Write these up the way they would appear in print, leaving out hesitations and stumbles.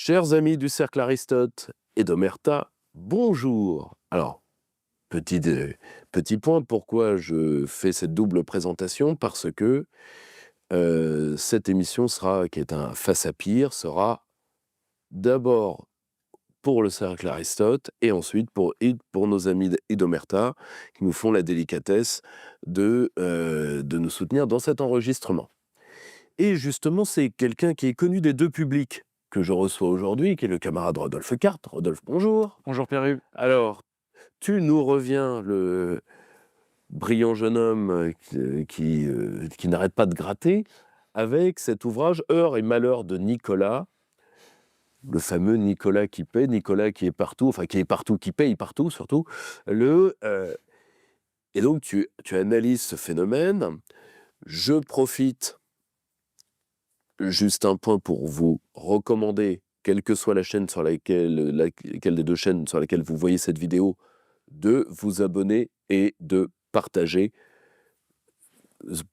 Chers amis du Cercle Aristote et d'Omerta, bonjour. Alors, petit point, pourquoi je fais cette double présentation? Parce que cette émission qui est un face à pire, sera d'abord pour le Cercle Aristote et ensuite pour nos amis d'Omerta qui nous font la délicatesse de nous soutenir dans cet enregistrement. Et justement, c'est quelqu'un qui est connu des deux publics que je reçois aujourd'hui, qui est le camarade Rodolphe Cart. Rodolphe, bonjour. Bonjour Pierre-Yves. Alors, tu nous reviens, le brillant jeune homme qui n'arrête pas de gratter, avec cet ouvrage « Heures et malheurs de Nicolas », le fameux Nicolas qui paie, Nicolas qui est partout, enfin qui est partout, qui paye partout surtout. Et donc tu analyses ce phénomène. Je profite, juste un point pour vous recommander, quelle que soit la chaîne sur laquelle des deux chaînes sur laquelle vous voyez cette vidéo, de vous abonner et de partager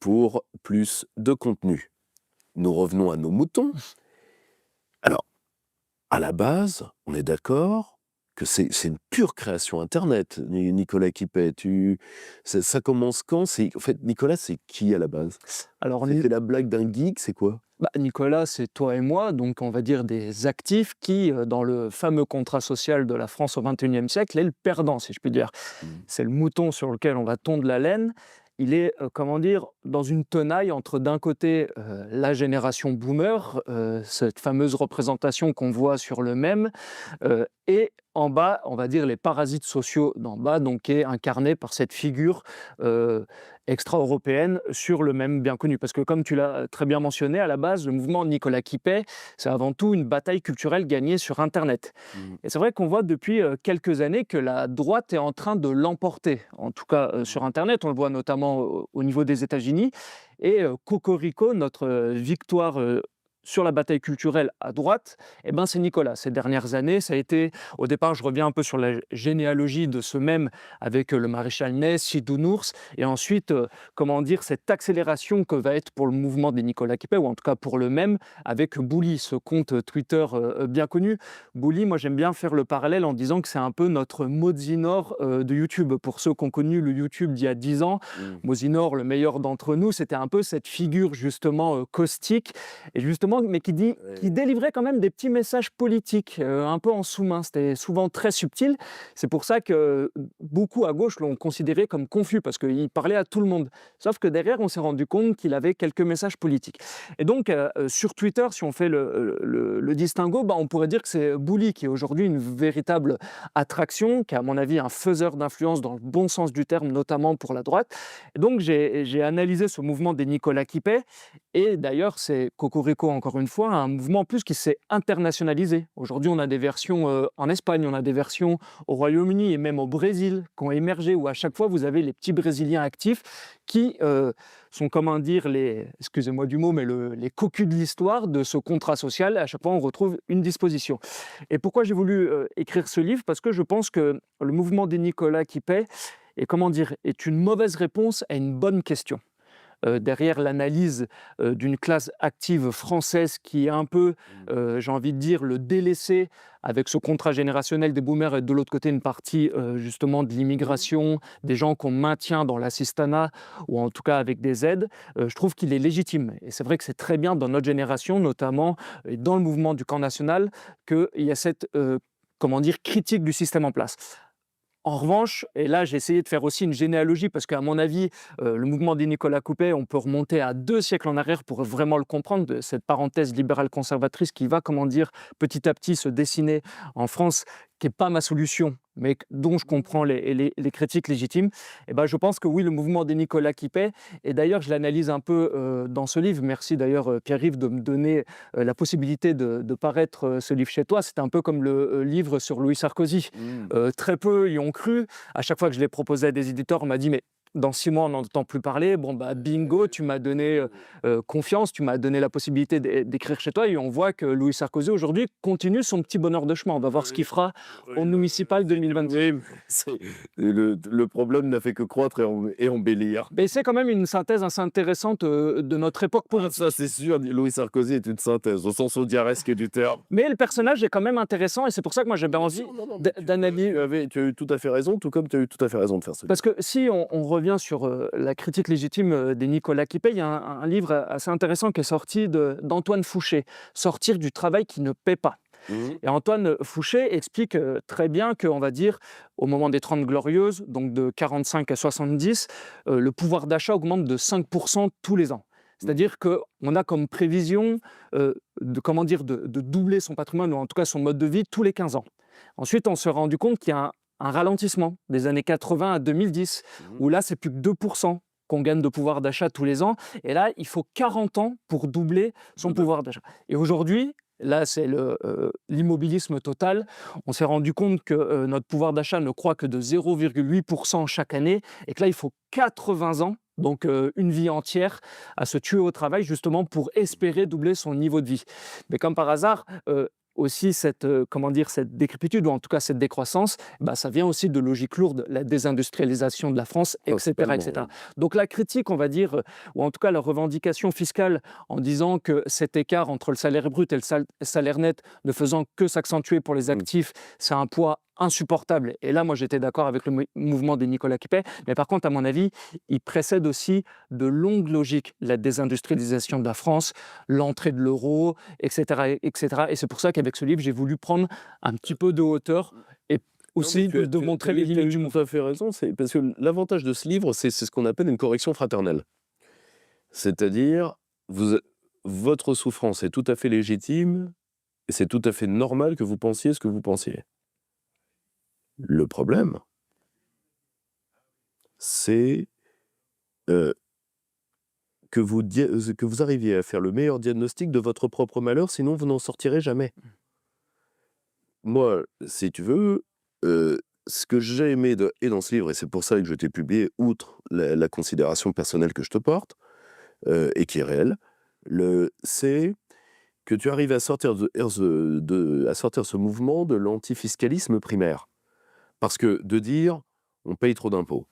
pour plus de contenu. Nous revenons à nos moutons. Alors, à la base, on est d'accord que c'est une pure création Internet, Nicolas Quipet. Ça commence quand? En fait, Nicolas, c'est qui à la base? Alors, C'était la blague d'un geek, c'est quoi? Nicolas, c'est toi et moi, donc on va dire des actifs qui, dans le fameux contrat social de la France au XXIe siècle, est le perdant, si je puis dire. C'est le mouton sur lequel on va tondre la laine. Il est, comment dire, dans une tenaille entre d'un côté la génération boomer, cette fameuse représentation qu'on voit sur le mème, et en bas, on va dire les parasites sociaux d'en bas, donc qui est incarné par cette figure extra-européenne sur le mème bien connu. Parce que comme tu l'as très bien mentionné, à la base, le mouvement Nicolas Quipet, c'est avant tout une bataille culturelle gagnée sur Internet. Et c'est vrai qu'on voit depuis quelques années que la droite est en train de l'emporter, en tout cas sur Internet. On le voit notamment au niveau des États-Unis. Et Cocorico, notre victoire sur la bataille culturelle à droite, eh ben c'est Nicolas. Ces dernières années, ça a été, au départ, je reviens un peu sur la généalogie de ce même avec le maréchal Ney, Sidounous, et ensuite, comment dire, cette accélération que va être pour le mouvement des Nicolas Quipet, ou en tout cas pour le même, avec Bouli, ce compte Twitter bien connu. Bouli, moi j'aime bien faire le parallèle en disant que c'est un peu notre Mozinor de YouTube. Pour ceux qui ont connu le YouTube d'il y a 10 ans, Mozinor, le meilleur d'entre nous, c'était un peu cette figure justement caustique, et justement, mais qui délivrait quand même des petits messages politiques, un peu en sous-main. C'était souvent très subtil. C'est pour ça que beaucoup à gauche l'ont considéré comme confus, parce qu'il parlait à tout le monde. Sauf que derrière, on s'est rendu compte qu'il avait quelques messages politiques. Et donc, sur Twitter, si on fait le distinguo, on pourrait dire que c'est Bouli qui est aujourd'hui une véritable attraction, qui est à mon avis un faiseur d'influence dans le bon sens du terme, notamment pour la droite. Et donc, j'ai analysé ce mouvement des Nicolas Quipet. Et d'ailleurs, c'est Cocorico, encore une fois, un mouvement en plus qui s'est internationalisé. Aujourd'hui, on a des versions en Espagne, on a des versions au Royaume-Uni et même au Brésil qui ont émergé, où à chaque fois, vous avez les petits Brésiliens actifs qui sont, comment dire, excusez-moi du mot, mais les cocus de l'histoire de ce contrat social. À chaque fois, on retrouve une disposition. Et pourquoi j'ai voulu écrire ce livre? Parce que je pense que le mouvement des Nicolas Quipet est une mauvaise réponse à une bonne question. Derrière l'analyse d'une classe active française qui est un peu, j'ai envie de dire, le délaissé avec ce contrat générationnel des boomers, et de l'autre côté une partie justement de l'immigration, des gens qu'on maintient dans l'assistanat ou en tout cas avec des aides, je trouve qu'il est légitime. Et c'est vrai que c'est très bien dans notre génération, notamment et dans le mouvement du camp national, qu'il y a cette critique du système en place. En revanche, et là j'ai essayé de faire aussi une généalogie, parce qu'à mon avis, le mouvement des Nicolas Quipet, on peut remonter à 2 siècles en arrière pour vraiment le comprendre, de cette parenthèse libérale conservatrice qui va, petit à petit se dessiner en France, qui n'est pas ma solution, mais dont je comprends les critiques légitimes. Et je pense que oui, le mouvement des Nicolas Quipet, et d'ailleurs je l'analyse un peu dans ce livre. Merci d'ailleurs Pierre-Yves de me donner la possibilité de paraître ce livre chez toi. C'était un peu comme le livre sur Louis Sarkozy. Très peu y ont cru. À chaque fois que je l'ai proposé à des éditeurs, on m'a dit « mais dans 6 mois, on n'entend plus parler. Bon, bah, bingo, tu m'as donné confiance, tu m'as donné la possibilité d'écrire chez toi et on voit que Louis Sarkozy, aujourd'hui, continue son petit bonheur de chemin. On va voir ce qu'il fera au municipal 2026. Oui, mais le problème n'a fait que croître et embellir. Mais c'est quand même une synthèse assez intéressante de notre époque Ah, politique. ça, c'est sûr, Louis Sarkozy est une synthèse, au sens audiaresque du terme. Mais le personnage est quand même intéressant et c'est pour ça que moi j'ai bien envie Non, d'analyser. tu as eu tout à fait raison, tout comme tu as eu tout à fait raison de faire ce livre. Parce que si on revient sur la critique légitime des Nicolas Quipet, il y a un livre assez intéressant qui est sorti d'Antoine Fouché, Sortir du travail qui ne paie pas. Mhm. Et Antoine Fouché explique très bien qu'on va dire, au moment des 30 Glorieuses, donc de 45 à 70, le pouvoir d'achat augmente de 5% tous les ans. C'est-à-dire qu'on a comme prévision de doubler son patrimoine, ou en tout cas son mode de vie, tous les 15 ans. Ensuite, on s'est rendu compte qu'il y a un ralentissement des années 80 à 2010, où là, c'est plus que 2% qu'on gagne de pouvoir d'achat tous les ans. Et là, il faut 40 ans pour doubler son pouvoir d'achat. Et aujourd'hui, là, c'est l'immobilisme total. On s'est rendu compte que notre pouvoir d'achat ne croît que de 0,8% chaque année et que là, il faut 80 ans, donc une vie entière, à se tuer au travail justement pour espérer doubler son niveau de vie. Mais comme par hasard, aussi cette décrépitude, ou en tout cas cette décroissance, bah, ça vient aussi de logiques lourdes, la désindustrialisation de la France, etc., etc. Donc la critique, on va dire, ou en tout cas la revendication fiscale en disant que cet écart entre le salaire brut et le salaire net ne faisant que s'accentuer pour les actifs, c'est un poids insupportable. Et là, moi, j'étais d'accord avec le mouvement des Nicolas Quipet, mais par contre, à mon avis, il précède aussi de longues logiques, la désindustrialisation de la France, l'entrée de l'euro, etc., etc. Et c'est pour ça qu'avec ce livre, j'ai voulu prendre un petit peu de hauteur et aussi de montrer les limites du mouvement. Tu as tout à fait raison, c'est parce que l'avantage de ce livre, c'est ce qu'on appelle une correction fraternelle. C'est-à-dire, votre souffrance est tout à fait légitime et c'est tout à fait normal que vous pensiez ce que vous pensiez. Le problème, c'est que vous arriviez à faire le meilleur diagnostic de votre propre malheur, sinon vous n'en sortirez jamais. Moi, si tu veux, ce que j'ai aimé et dans ce livre, et c'est pour ça que je t'ai publié, outre la considération personnelle que je te porte, et qui est réelle, c'est que tu arrives à sortir à sortir ce mouvement de l'antifiscalisme primaire. Parce que de dire, on paye trop d'impôts.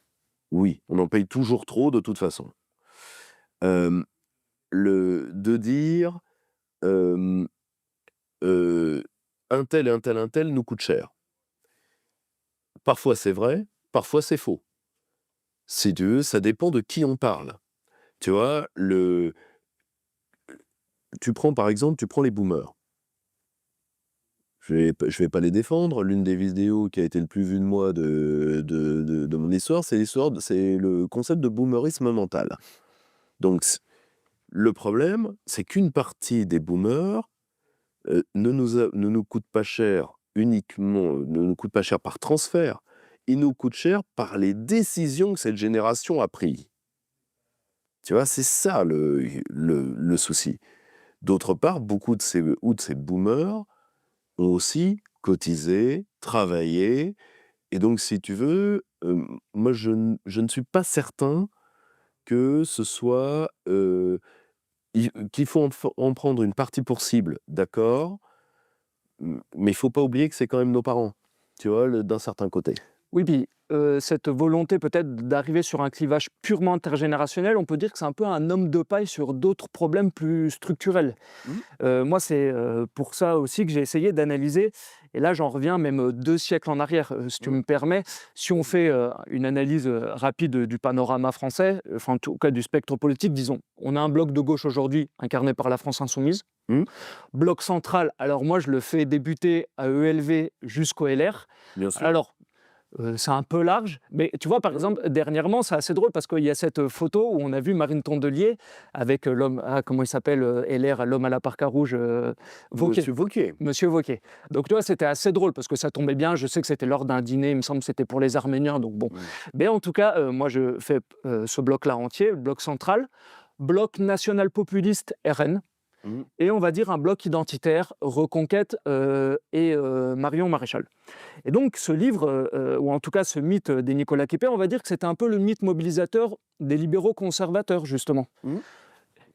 Oui, on en paye toujours trop de toute façon. De dire, un tel et un tel, un tel nous coûte cher. Parfois c'est vrai, parfois c'est faux. Si tu veux, ça dépend de qui on parle. Tu vois, tu prends par exemple, les boomers. Je vais pas les défendre. L'une des vidéos qui a été le plus vue de moi de mon histoire, c'est le concept de boomerisme mental. Donc, le problème, c'est qu'une partie des boomers ne nous coûte pas cher uniquement, ne nous coûte pas cher par transfert, il nous coûte cher par les décisions que cette génération a prises. Tu vois, c'est ça le souci. D'autre part, beaucoup de ces boomers ont aussi cotisé, travaillé, et donc, si tu veux, moi, je ne suis pas certain que ce soit... qu'il faut en prendre une partie pour cible, d'accord, mais il faut pas oublier que c'est quand même nos parents, tu vois, d'un certain côté. Oui, puis cette volonté peut-être d'arriver sur un clivage purement intergénérationnel, on peut dire que c'est un peu un homme de paille sur d'autres problèmes plus structurels. Moi, c'est pour ça aussi que j'ai essayé d'analyser, et là j'en reviens même 2 siècles en arrière, si tu me permets. Si on fait une analyse rapide du panorama français, enfin en tout cas du spectre politique, disons, on a un bloc de gauche aujourd'hui incarné par la France Insoumise. Bloc central, alors moi je le fais débuter à ELV jusqu'au LR. Bien sûr. Alors, c'est un peu large, mais tu vois, par exemple, dernièrement, c'est assez drôle parce qu'il y a cette photo où on a vu Marine Tondelier avec l'homme, comment il s'appelle, LR, l'homme à la parka rouge, Wauquiez. Monsieur Wauquiez. Monsieur Wauquiez. Donc, tu vois, c'était assez drôle parce que ça tombait bien. Je sais que c'était lors d'un dîner, il me semble que c'était pour les Arméniens, donc bon. Mais en tout cas, moi, je fais ce bloc-là entier, le bloc central, bloc national populiste RN. Mmh. et on va dire un bloc identitaire, Reconquête et Marion Maréchal. Et donc ce livre, ou en tout cas ce mythe des Nicolas Quépé, on va dire que c'était un peu le mythe mobilisateur des libéraux conservateurs, justement. Mmh.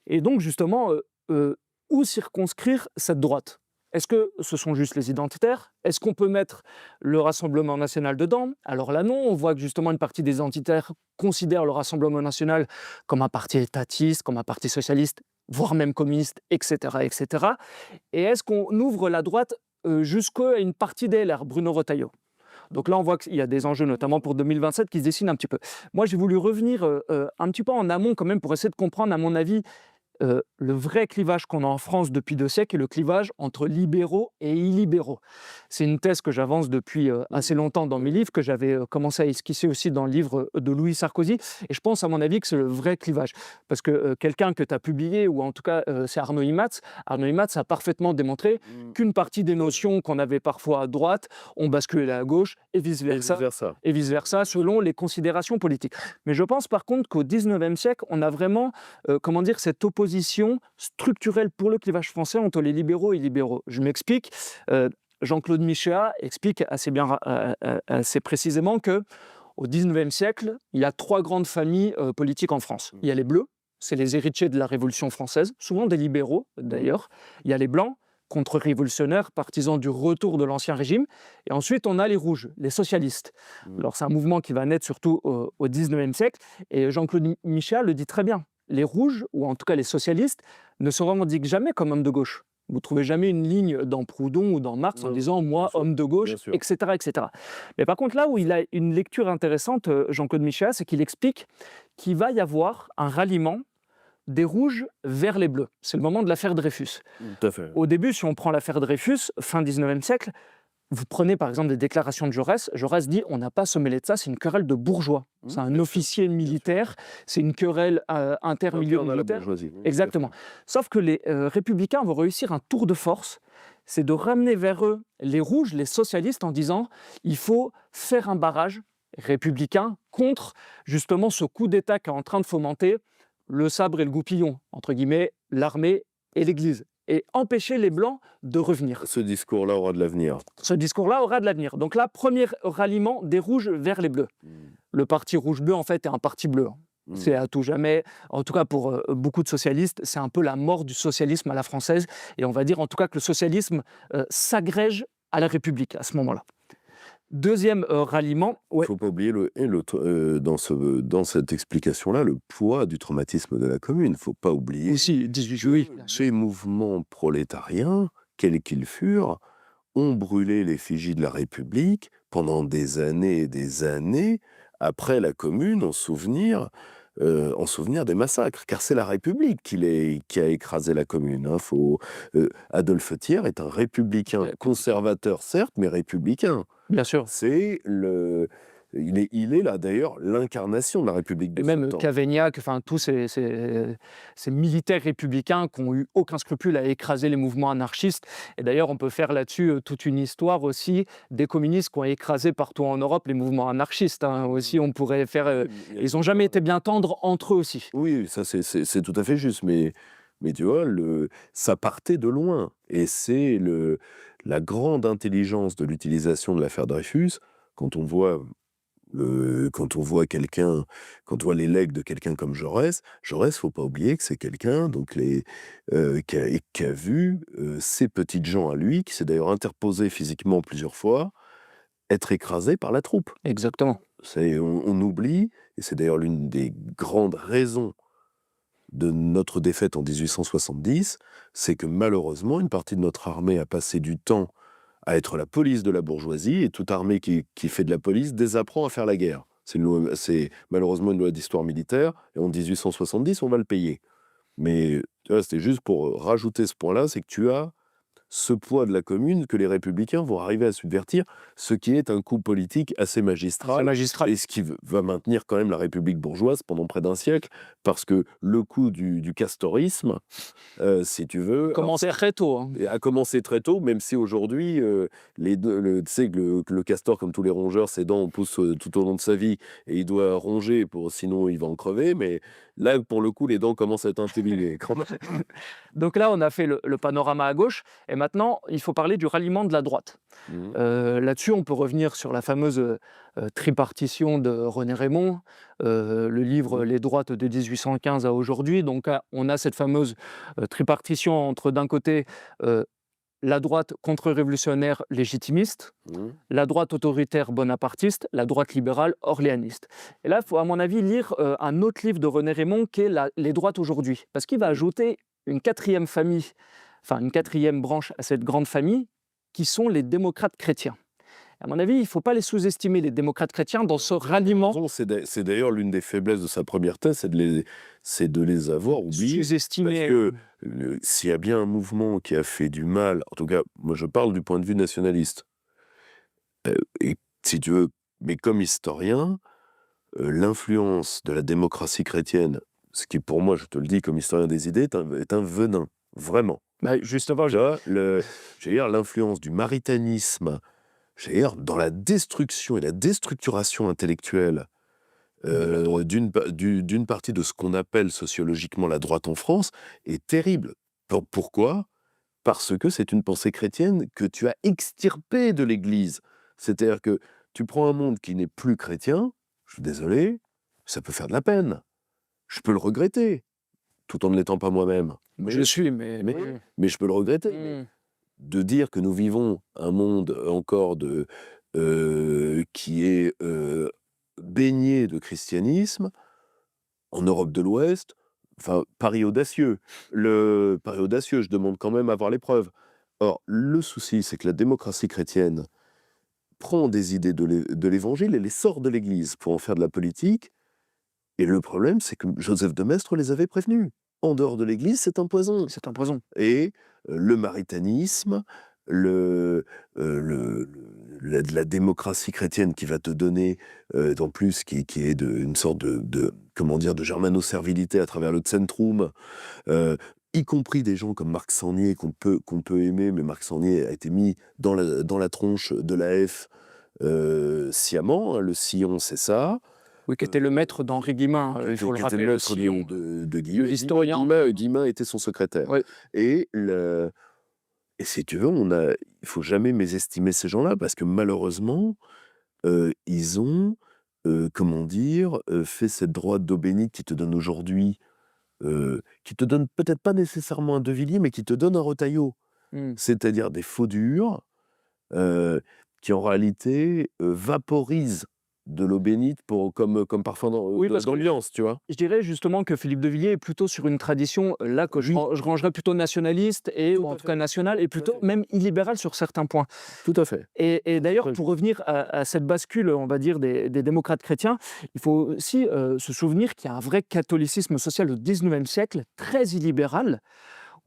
Et donc justement, où circonscrire cette droite? Est-ce que ce sont juste les identitaires? Est-ce qu'on peut mettre le Rassemblement national dedans? Alors là, non, on voit que justement une partie des identitaires considèrent le Rassemblement national comme un parti étatiste, comme un parti socialiste, voire même communiste, etc., etc. Et est-ce qu'on ouvre la droite jusqu'à une partie des LR, Bruno Retailleau? Donc là, on voit qu'il y a des enjeux, notamment pour 2027, qui se dessinent un petit peu. Moi, j'ai voulu revenir un petit peu en amont quand même pour essayer de comprendre, à mon avis, le vrai clivage qu'on a en France depuis 2 siècles est le clivage entre libéraux et illibéraux. C'est une thèse que j'avance depuis assez longtemps dans mes livres, que j'avais commencé à esquisser aussi dans le livre de Louis Sarkozy. Et je pense, à mon avis, que c'est le vrai clivage. Parce que quelqu'un que tu as publié, ou en tout cas c'est Arnaud Imatz, a parfaitement démontré qu'une partie des notions qu'on avait parfois à droite ont basculé à gauche et Et vice-versa. vice-versa. Et vice-versa, selon les considérations politiques. Mais je pense par contre qu'au 19e siècle, on a vraiment, comment dire, cette opposition structurelle pour le clivage français entre les libéraux et les libéraux. Je m'explique. Jean-Claude Michéa explique assez précisément que au 19e siècle, il y a 3 grandes familles politiques en France. Il y a les Bleus, c'est les héritiers de la Révolution française, souvent des libéraux d'ailleurs. Il y a les Blancs, contre-révolutionnaires, partisans du retour de l'Ancien Régime. Et ensuite, on a les Rouges, les socialistes. Alors, c'est un mouvement qui va naître surtout au 19e siècle. Et Jean-Claude Michéa le dit très bien. Les Rouges, ou en tout cas les socialistes, ne se revendiquent jamais comme hommes de gauche. Vous ne trouvez jamais une ligne dans Proudhon ou dans Marx en Non, disant « moi, sûr, homme de gauche bien », sûr. etc., etc. Mais par contre, là où il a une lecture intéressante, Jean-Claude Michéa, c'est qu'il explique qu'il va y avoir un ralliement des Rouges vers les Bleus. C'est le moment de l'affaire Dreyfus. Tout à fait. Au début, si on prend l'affaire Dreyfus, fin 19e siècle, vous prenez par exemple des déclarations de Jaurès. Jaurès dit on n'a pas à se mêler de ça, c'est une querelle de bourgeois. C'est un officier militaire, c'est une querelle intermilieu Interne à la militaire. bourgeoisie. Oui, tout à Exactement. Sauf que les républicains vont réussir un tour de force, c'est de ramener vers eux les rouges, les socialistes, en disant il faut faire un barrage républicain contre justement ce coup d'État qui est en train de fomenter le sabre et le goupillon, entre guillemets, l'armée et l'Église, et empêcher les Blancs de revenir. fait. Ce discours-là aura de l'avenir. Ce discours-là aura de l'avenir. Donc là, premier ralliement des rouges vers les bleus. Le parti rouge-bleu, en fait, est un parti bleu. C'est à tout jamais, en tout cas pour beaucoup de socialistes, c'est un peu la mort du socialisme à la française. Et on va dire en tout cas que le socialisme s'agrège à la République à ce moment-là. Deuxième ralliement, Il ne faut pas oublier dans cette explication-là le poids du traumatisme de la Commune. Il ne faut pas oublier aussi 18 juillet. ces mouvements prolétariens, quels qu'ils furent, ont brûlé l'effigie de la République pendant des années et des années après la Commune, en souvenir des massacres, car c'est la République qui a écrasé la Commune. Adolphe Thiers est un républicain conservateur, certes, mais républicain. Bien sûr. Il est là, d'ailleurs, l'incarnation de la République de Et même son temps. Cavaignac, enfin tous ces militaires républicains qui n'ont eu aucun scrupule à écraser les mouvements anarchistes. Et d'ailleurs, on peut faire là-dessus toute une histoire aussi des communistes qui ont écrasé partout en Europe les mouvements anarchistes. Aussi, on pourrait faire. Ils n'ont jamais été bien tendres entre eux aussi. Oui, ça c'est tout à fait juste, mais tu vois, ça partait de loin. Et c'est la grande intelligence de l'utilisation de l'affaire Dreyfus, quand on voit quelqu'un, quand on voit les legs de quelqu'un comme Jaurès, faut pas oublier que c'est quelqu'un qui a vu ces petites gens à lui, qui s'est d'ailleurs interposé physiquement plusieurs fois, être écrasé par la troupe. Exactement. On oublie, et c'est d'ailleurs l'une des grandes raisons de notre défaite en 1870, c'est que malheureusement, une partie de notre armée a passé du temps à être la police de la bourgeoisie, et toute armée qui fait de la police désapprend à faire la guerre. C'est malheureusement une loi d'histoire militaire, et en 1870, on va le payer. Mais tu vois, c'était juste pour rajouter ce point-là, c'est que tu as ce poids de la commune que les républicains vont arriver à subvertir, ce qui est un coup politique assez magistral. Magistral. Et ce qui va maintenir quand même la République bourgeoise pendant près d'un siècle, parce que le coup du castorisme, si tu veux, Commencer très tôt. Hein. a commencé très tôt, même si aujourd'hui, tu sais que le castor, comme tous les rongeurs, ses dents poussent tout au long de sa vie, et il doit ronger, sinon il va en crever, mais là, pour le coup, les dents commencent à être intelligées. Donc là, on a fait le panorama à gauche, et maintenant, il faut parler du ralliement de la droite. Mmh. Là-dessus, on peut revenir sur la fameuse tripartition de René Raymond, le livre Les droites de 1815 à aujourd'hui. Donc, on a cette fameuse tripartition entre, d'un côté, la droite contre-révolutionnaire légitimiste, Mmh. la droite autoritaire bonapartiste, la droite libérale orléaniste. Et là, il faut, à mon avis, lire un autre livre de René Raymond qui est Les droites aujourd'hui, parce qu'il va ajouter une quatrième famille, enfin une quatrième branche à cette grande famille, qui sont les démocrates chrétiens. À mon avis, il ne faut pas les sous-estimer, les démocrates chrétiens, dans ce ralliement. C'est d'ailleurs l'une des faiblesses de sa première thèse, c'est de les avoir oubliés. Parce Sous-estimés. que s'il y a bien un mouvement qui a fait du mal, en tout cas, moi je parle du point de vue nationaliste, et si tu veux, mais comme historien, l'influence de la démocratie chrétienne, ce qui pour moi, je te le dis comme historien des idées, est un venin, vraiment. Justement, Tu vois, je veux dire, l'influence du maritanisme, je veux dire, dans la destruction et la déstructuration intellectuelle d'une partie de ce qu'on appelle sociologiquement la droite en France est terrible. Pourquoi ? Parce que c'est une pensée chrétienne que tu as extirpée de l'Église. C'est-à-dire que tu prends un monde qui n'est plus chrétien, je suis désolé, ça peut faire de la peine. Je peux le regretter, tout en ne l'étant pas moi-même. je suis, mais... Mais je peux le regretter. Mais de dire que nous vivons un monde encore qui est baigné de christianisme, en Europe de l'Ouest, enfin, pari audacieux. Pari audacieux, je demande quand même à voir les preuves. Or, le souci, c'est que la démocratie chrétienne prend des idées de l'Évangile et les sort de l'Église pour en faire de la politique. Et le problème, c'est que Joseph de Maistre les avait prévenus. En dehors de l'Église, c'est un poison. C'est un poison. Et le maritanisme, la démocratie chrétienne qui va te donner, en plus, qui est une sorte comment dire, de germano-servilité à travers le Zentrum, y compris des gens comme Marc Sangnier, qu'on peut aimer, mais Marc Sangnier a été mis dans la tronche de l'AF sciemment, hein, le sillon, c'est ça. Oui, qui était le maître d'Henri Guillemin, il faut le rappeler. Le maître de Guillemin. L'historien. Guillemin était son secrétaire. Oui. Et si tu veux, il faut jamais mésestimer ces gens-là, parce que malheureusement, ils ont, comment dire, fait cette droite d'eau bénite qui te donne aujourd'hui, qui te donne peut-être pas nécessairement un De Villiers, mais qui te donne un Retailleau. C'est-à-dire des faux durs, qui en réalité vaporisent de l'eau bénite comme parfois dans l'ambiance, tu vois. Je dirais justement que Philippe de Villiers est plutôt sur une tradition, là, que je rangerais plutôt nationaliste, ou en tout cas nationale, et plutôt même illibérale sur certains points. Tout à fait. Et d'ailleurs, pour revenir à cette bascule, on va dire, des démocrates chrétiens, il faut aussi se souvenir qu'il y a un vrai catholicisme social au XIXe siècle, très illibéral,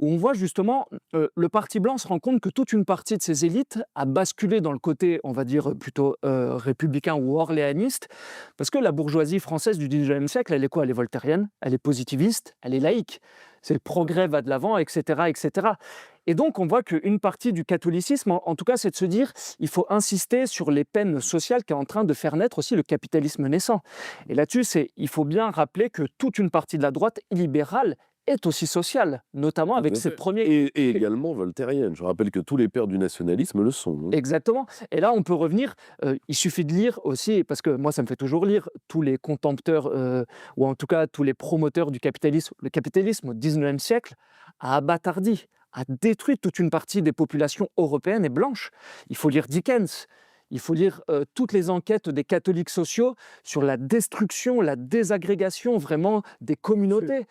où on voit justement le Parti blanc se rend compte que toute une partie de ses élites a basculé dans le côté, on va dire, plutôt républicain ou orléaniste, parce que la bourgeoisie française du XIXe siècle, elle est quoi ? Elle est voltairienne, elle est positiviste, elle est laïque. C'est le progrès va de l'avant, etc., etc. Et donc, on voit qu'une partie du catholicisme, en tout cas, c'est de se dire il faut insister sur les peines sociales qui est en train de faire naître aussi le capitalisme naissant. Et là-dessus, il faut bien rappeler que toute une partie de la droite illibérale est aussi sociale, notamment avec ses premiers... Et également voltairienne. Je rappelle que tous les pères du nationalisme le sont. Hein. Exactement. Et là, on peut revenir, il suffit de lire aussi, parce que moi, ça me fait toujours lire, tous les contempteurs, ou en tout cas tous les promoteurs du capitalisme. Le capitalisme au XIXe siècle a abattardi, a détruit toute une partie des populations européennes et blanches. Il faut lire Dickens. Il faut lire toutes les enquêtes des catholiques sociaux sur la destruction, la désagrégation vraiment des communautés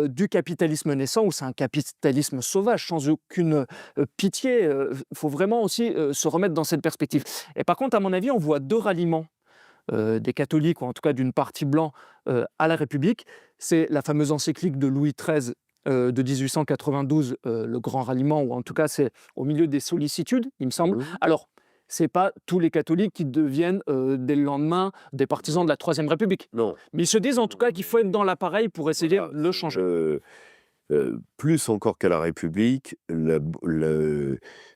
du capitalisme naissant, où c'est un capitalisme sauvage, sans aucune pitié. Il faut vraiment aussi se remettre dans cette perspective. Et par contre, à mon avis, on voit deux ralliements des catholiques, ou en tout cas d'une partie blanc à la République. C'est la fameuse encyclique de Louis XIII, de 1892, le grand ralliement, ou en tout cas c'est au milieu des sollicitudes, il me semble. Mmh. Alors, c'est pas tous les catholiques qui deviennent dès le lendemain des partisans de la Troisième République. Non, Mais ils se disent en tout non, cas qu'il faut être dans l'appareil pour essayer voilà, de le changer. plus encore qu'à la République,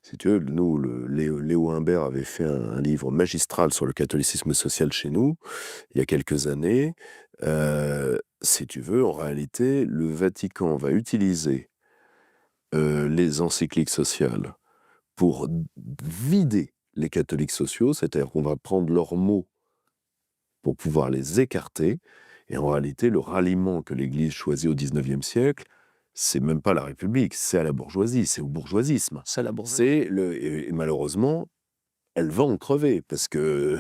si tu veux, nous, Léo Imbert avait fait un livre magistral sur le catholicisme social chez nous, il y a quelques années. Si tu veux, en réalité, le Vatican va utiliser les encycliques sociales pour vider les catholiques sociaux, c'est-à-dire qu'on va prendre leurs mots pour pouvoir les écarter. Et en réalité, le ralliement que l'Église choisit au XIXe siècle, c'est même pas la République, c'est à la bourgeoisie, c'est au bourgeoisisme. C'est la bourgeoisie. Et malheureusement, elle va en crever, parce que,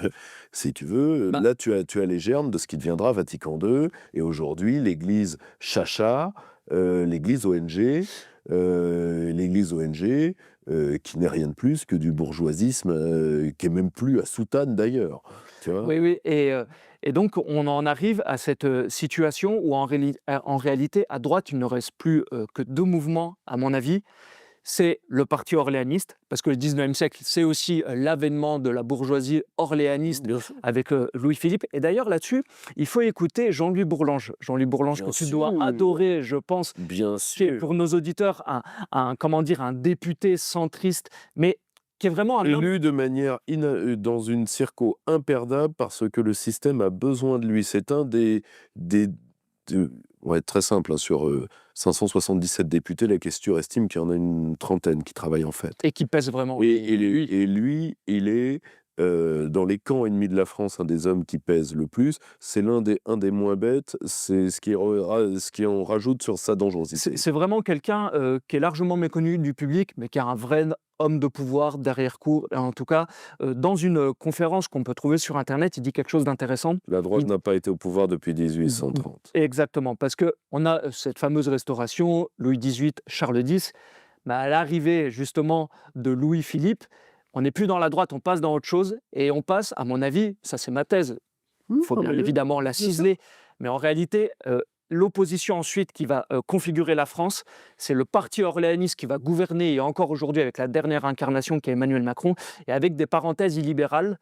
si tu veux, Bah, là, tu as les germes de ce qui deviendra Vatican II, et aujourd'hui, l'Église chacha, l'Église ONG, qui n'est rien de plus que du bourgeoisisme, qui est même plus à soutane d'ailleurs, tu vois? oui, oui, et donc on en arrive à cette situation où en réalité, à droite, il ne reste plus que deux mouvements, à mon avis. C'est le parti orléaniste, parce que le 19e siècle, c'est aussi l'avènement de la bourgeoisie orléaniste Bien sûr. avec Louis-Philippe. Et d'ailleurs, là-dessus, il faut écouter Jean-Louis Bourlange. Jean-Louis Bourlange, que Bien tu dois sûr, adorer, je pense, bien qui est sûr. pour nos auditeurs comment dire, un député centriste, mais qui est vraiment un homme. Élu de manière dans une circo imperdable parce que le système a besoin de lui. C'est un des ouais, très simple, hein, sur 577 députés, la questure estime qu'il y en a une trentaine qui travaillent en fait. Et qui pèse vraiment. Et lui, il est dans les camps ennemis de la France, un des hommes qui pèse le plus. C'est un des moins bêtes. C'est ce qui en rajoute sur sa dangerosité. C'est vraiment quelqu'un qui est largement méconnu du public, mais qui est un vrai homme de pouvoir derrière cour. En tout cas, dans une conférence qu'on peut trouver sur Internet, il dit quelque chose d'intéressant. La droite Il- n'a pas été au pouvoir depuis 1830. Exactement, parce qu'on a cette fameuse restauration, Louis XVIII, Charles X, mais à l'arrivée justement de Louis-Philippe, on n'est plus dans la droite, on passe dans autre chose, et on passe, à mon avis, ça c'est ma thèse, il faut bien évidemment la ciseler, mais en réalité, l'opposition ensuite qui va configurer la France, c'est le parti orléaniste qui va gouverner, et encore aujourd'hui avec la dernière incarnation qui est Emmanuel Macron, et avec des parenthèses illibérales,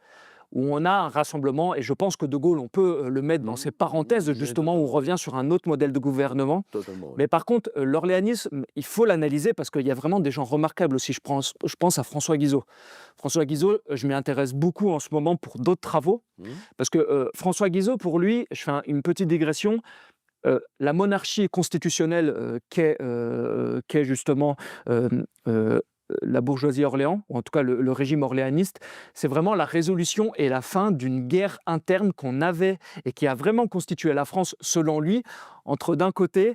où on a un rassemblement, et je pense que De Gaulle, on peut le mettre dans ces parenthèses, justement, où on revient sur un autre modèle de gouvernement. Totalement. Mais par contre, l'orléanisme, il faut l'analyser parce qu'il y a vraiment des gens remarquables aussi. Je pense à François Guizot. François Guizot, je m'y intéresse beaucoup en ce moment pour d'autres travaux, parce que François Guizot, pour lui, je fais une petite digression, la monarchie constitutionnelle qu'est justement euh, euh, la bourgeoisie Orléans, ou en tout cas le régime orléaniste, c'est vraiment la résolution et la fin d'une guerre interne qu'on avait et qui a vraiment constitué la France, selon lui, entre d'un côté,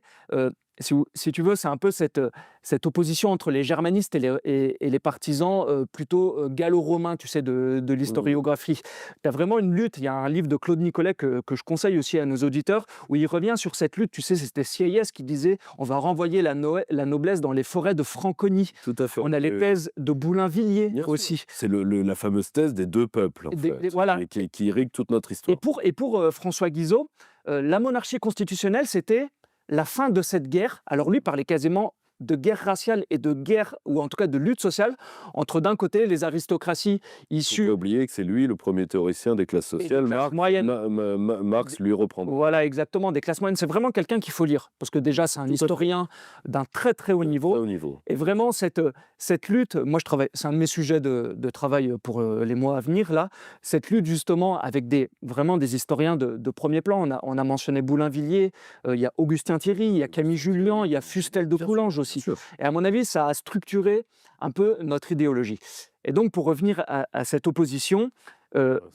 si tu veux, c'est un peu cette opposition entre les germanistes et les partisans plutôt gallo-romains, tu sais, de l'historiographie. Tu as vraiment une lutte, il y a un livre de Claude Nicollet que je conseille aussi à nos auditeurs, où il revient sur cette lutte, tu sais, c'était Sieyès qui disait « on va renvoyer la noblesse dans les forêts de Franconie ». Tout à fait. On a les thèses de Boulainvilliers Bien sûr. aussi. C'est la fameuse thèse des deux peuples, en fait, Voilà. qui irrigue toute notre histoire. Et pour François Guizot, la monarchie constitutionnelle, c'était la fin de cette guerre. Alors lui parlait quasiment de guerre raciale et de guerre, ou en tout cas de lutte sociale, entre d'un côté les aristocraties Il faut issues pas oublier que c'est lui le premier théoricien des classes des sociales. classes moyennes. Marx lui reprendra. Voilà, exactement, des classes moyennes. C'est vraiment quelqu'un qu'il faut lire, parce que déjà, c'est un Tout à fait. historien d'un très très haut Très niveau. haut niveau. Et vraiment, cette lutte, moi je travaille, c'est un de mes sujets de travail pour les mois à venir, là, cette lutte justement avec vraiment des historiens de premier plan. On a mentionné Boulainvilliers, il y a Augustin Thierry, il y a Camille Jullian, il y a Fustel de Coulanges aussi. Et à mon avis, ça a structuré un peu notre idéologie. Et donc, pour revenir à cette opposition,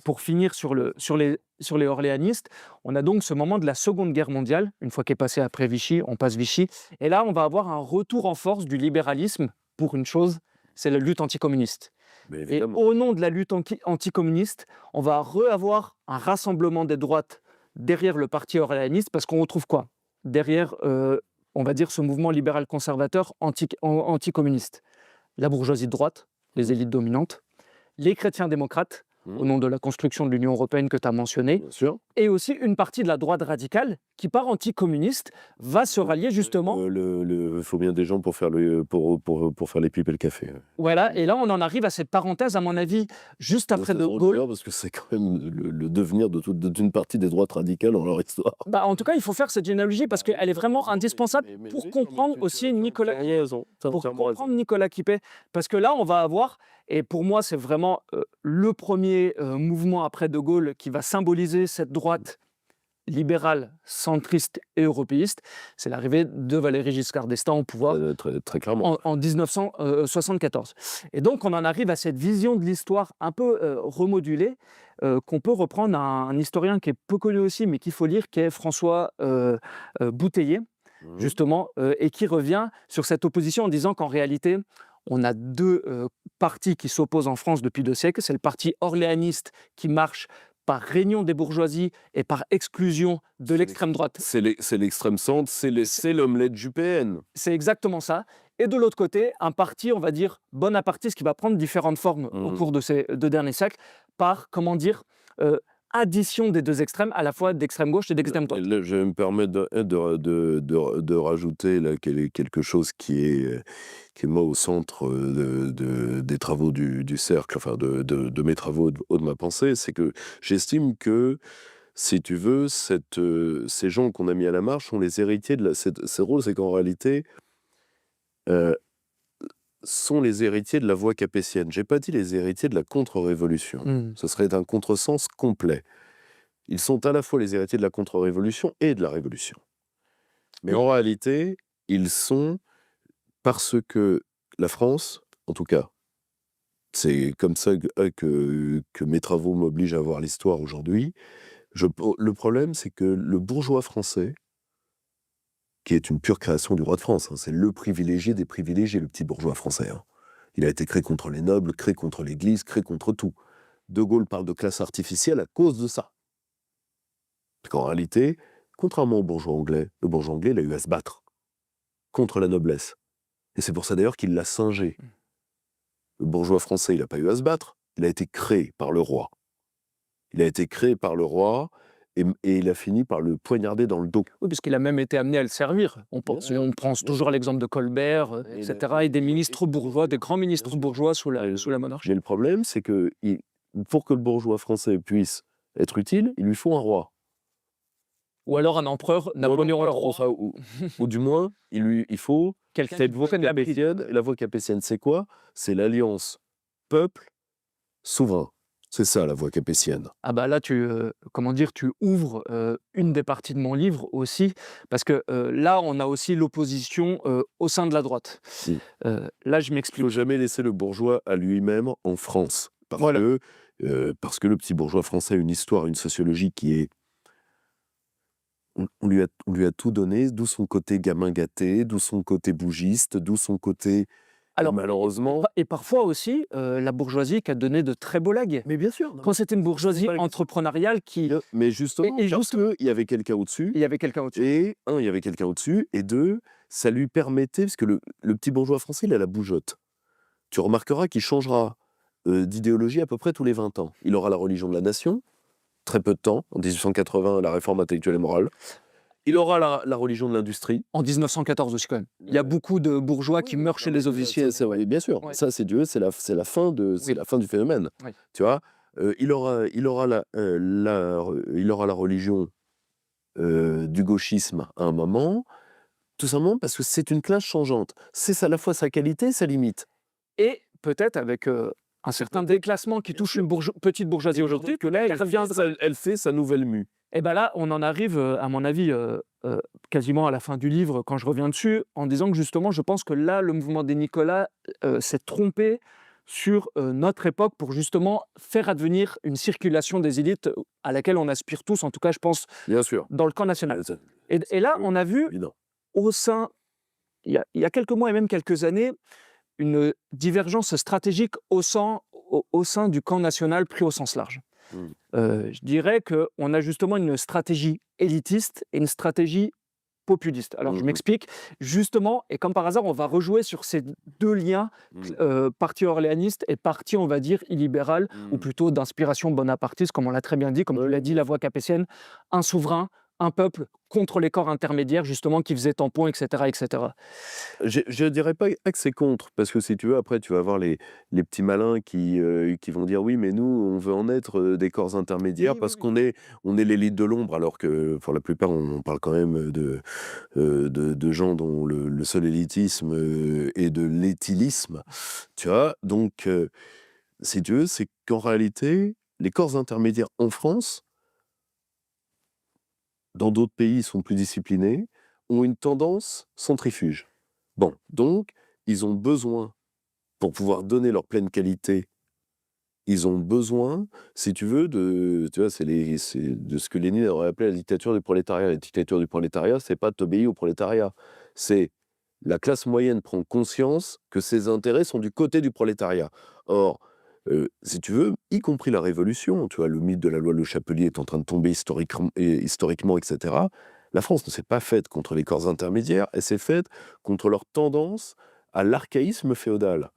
pour finir sur les orléanistes, on a donc ce moment de la Seconde Guerre mondiale, une fois qu'est passé après Vichy, on passe Vichy, et là, on va avoir un retour en force du libéralisme pour une chose, c'est la lutte anticommuniste. Mais Et évidemment. au nom de la lutte anticommuniste, on va avoir un rassemblement des droites derrière le parti orléaniste, parce qu'on retrouve quoi derrière, on va dire, ce mouvement libéral-conservateur anticommuniste? La bourgeoisie de droite, les élites dominantes, les chrétiens démocrates, Mmh. au nom de la construction de l'Union européenne que tu as mentionné, Bien sûr. et aussi une partie de la droite radicale qui, par anticommuniste, va se rallier justement. Faut bien des gens pour faire pour faire les pipes et le café. Voilà, et là on en arrive à cette parenthèse, à mon avis, juste Ça, après c'est De drôle Gaulle. d'ailleurs parce que c'est quand même le devenir d'une partie des droites radicales dans leur histoire. Bah, en tout cas, il faut faire cette généalogie parce qu'elle est vraiment indispensable pour Oui, non, mais comprendre aussi Nicolas. tu as raison, tu as Pour entièrement raison. comprendre Nicolas Quipet. Parce que là, on va avoir, et pour moi, c'est vraiment le premier mouvement après De Gaulle qui va symboliser cette droite libérale, centriste et européiste, c'est l'arrivée de Valéry Giscard d'Estaing au pouvoir Très, très clairement. en 1974. Et donc, on en arrive à cette vision de l'histoire un peu remodulée, qu'on peut reprendre à un historien qui est peu connu aussi, mais qu'il faut lire, qui est François Bouteiller, Mmh. justement, et qui revient sur cette opposition en disant qu'en réalité, on a deux partis qui s'opposent en France depuis 2 siècles. C'est le parti orléaniste qui marche par réunion des bourgeoisies et par exclusion de l'extrême droite. C'est l'extrême centre, c'est l'omelette du PN. C'est exactement ça. Et de l'autre côté, un parti, on va dire, bonapartiste qui va prendre différentes formes au Mmh. cours de ces 2 derniers siècles par, comment dire, addition des 2 extrêmes, à la fois d'extrême gauche et d'extrême droite. Là, je vais me permettre de rajouter là, quelque chose qui est moi au centre des travaux du cercle, enfin de mes travaux, de ma pensée, c'est que j'estime que, si tu veux, ces gens qu'on a mis à la marche sont les héritiers c'est drôle, c'est qu'en réalité, euh, sont les héritiers de la voie capétienne. J'ai pas dit les héritiers de la contre-révolution. Mmh. Ce serait un contresens complet. Ils sont à la fois les héritiers de la contre-révolution et de la révolution. Mais Oui. en réalité, ils sont, parce que la France, en tout cas, c'est comme ça que mes travaux m'obligent à voir l'histoire aujourd'hui. Le problème, c'est que le bourgeois français, qui est une pure création du roi de France, hein, c'est le privilégié des privilégiés, le petit bourgeois français. Hein. Il a été créé contre les nobles, créé contre l'Église, créé contre tout. De Gaulle parle de classe artificielle à cause de ça. Parce qu'en réalité, contrairement au bourgeois anglais, le bourgeois anglais, il a eu à se battre contre la noblesse. Et c'est pour ça d'ailleurs qu'il l'a singé. Le bourgeois français, il n'a pas eu à se battre, il a été créé par le roi. Il a été créé par le roi et il a fini par le poignarder dans le dos. Oui, puisqu'il a même été amené à le servir. On prend toujours l'exemple de Colbert, etc., et des ministres bourgeois, des grands ministres bourgeois sous la monarchie. Mais le problème, c'est que pour que le bourgeois français puisse être utile, il lui faut un roi. Ou alors un empereur, Napoléon III. Ou du moins, il faut Quelqu'un cette qui voie prenne la prise. capétienne. La voie capétienne, c'est quoi? C'est l'alliance peuple-souverain. C'est ça, la voie capétienne. Ah bah là, tu ouvres une des parties de mon livre aussi, parce que là, on a aussi l'opposition au sein de la droite. Mm. Là, je Il ne m'explique. faut jamais laisser le bourgeois à lui-même en France. Voilà. Parce que le petit bourgeois français a une histoire, une sociologie qui est... On lui a tout donné, d'où son côté gamin gâté, d'où son côté bougiste, d'où son côté... Alors, malheureusement... Et parfois aussi, la bourgeoisie qui a donné de très beaux legs. Mais bien sûr. Quand c'était une bourgeoisie entrepreneuriale qui... Mais justement, Et parce qu'il y avait quelqu'un au-dessus. Il y avait quelqu'un au-dessus. Et il y avait quelqu'un au-dessus. Et deux, ça lui permettait, parce que le petit bourgeois français, il a la bougeotte. Tu remarqueras qu'il changera d'idéologie à peu près tous les 20 ans. Il aura la religion de la nation, très peu de temps, en 1880, la réforme intellectuelle et morale. Il aura la religion de l'industrie. En 1914 aussi, quand même. Il y a beaucoup de bourgeois qui meurent chez les officiers. C'est vrai, bien sûr. Ouais. Ça, c'est Dieu, c'est la fin du phénomène. Oui. Tu vois, il aura la religion du gauchisme à un moment, tout simplement parce que c'est une classe changeante. C'est à la fois sa qualité et sa limite. Et peut-être avec un certain déclassement qui touche une petite bourgeoisie aujourd'hui, que là, Elle fait sa nouvelle mue. Et bien là, on en arrive, à mon avis, quasiment à la fin du livre, quand je reviens dessus, en disant que justement, je pense que là, le mouvement des Nicolas s'est trompé sur notre époque pour justement faire advenir une circulation des élites à laquelle on aspire tous, en tout cas, je pense, Bien sûr. dans le camp national. Et là, on a vu, Évident. au sein, il y a quelques mois et même quelques années, une divergence stratégique au sein du camp national pris au sens large. Je dirais qu'on a justement une stratégie élitiste et une stratégie populiste. Alors, je Mmh. m'explique. Justement, et comme par hasard, on va rejouer sur ces deux liens, Mmh. parti orléaniste et parti, on va dire, illibéral, ou Mmh. plutôt d'inspiration bonapartiste, comme on l'a très bien dit, comme tu l'as Ouais. dit, la voix capétienne, un souverain, un peuple contre les corps intermédiaires, justement, qui faisaient tampon, etc., etc. Je dirais pas que c'est contre, parce que si tu veux, après, tu vas avoir les petits malins qui vont dire: «Oui, mais nous, on veut en être, des corps intermédiaires Oui, oui, parce oui. qu'on est l'élite de l'ombre», alors que, pour la plupart, on parle quand même de gens dont le seul élitisme, est de l'éthylisme, tu vois? Donc, si tu veux, c'est qu'en réalité, les corps intermédiaires en France, dans d'autres pays, ils sont plus disciplinés, ont une tendance centrifuge. Bon, donc ils ont besoin, pour pouvoir donner leur pleine qualité, ils ont besoin, si tu veux, tu vois, c'est de ce que Lénine aurait appelé la dictature du prolétariat. La dictature du prolétariat, c'est pas t'obéir au prolétariat, c'est la classe moyenne prend conscience que ses intérêts sont du côté du prolétariat. Or, si tu veux, y compris la Révolution, tu vois, le mythe de la loi Le Chapelier est en train de tomber historiquement, etc. La France ne s'est pas faite contre les corps intermédiaires, elle s'est faite contre leur tendance à l'archaïsme féodal,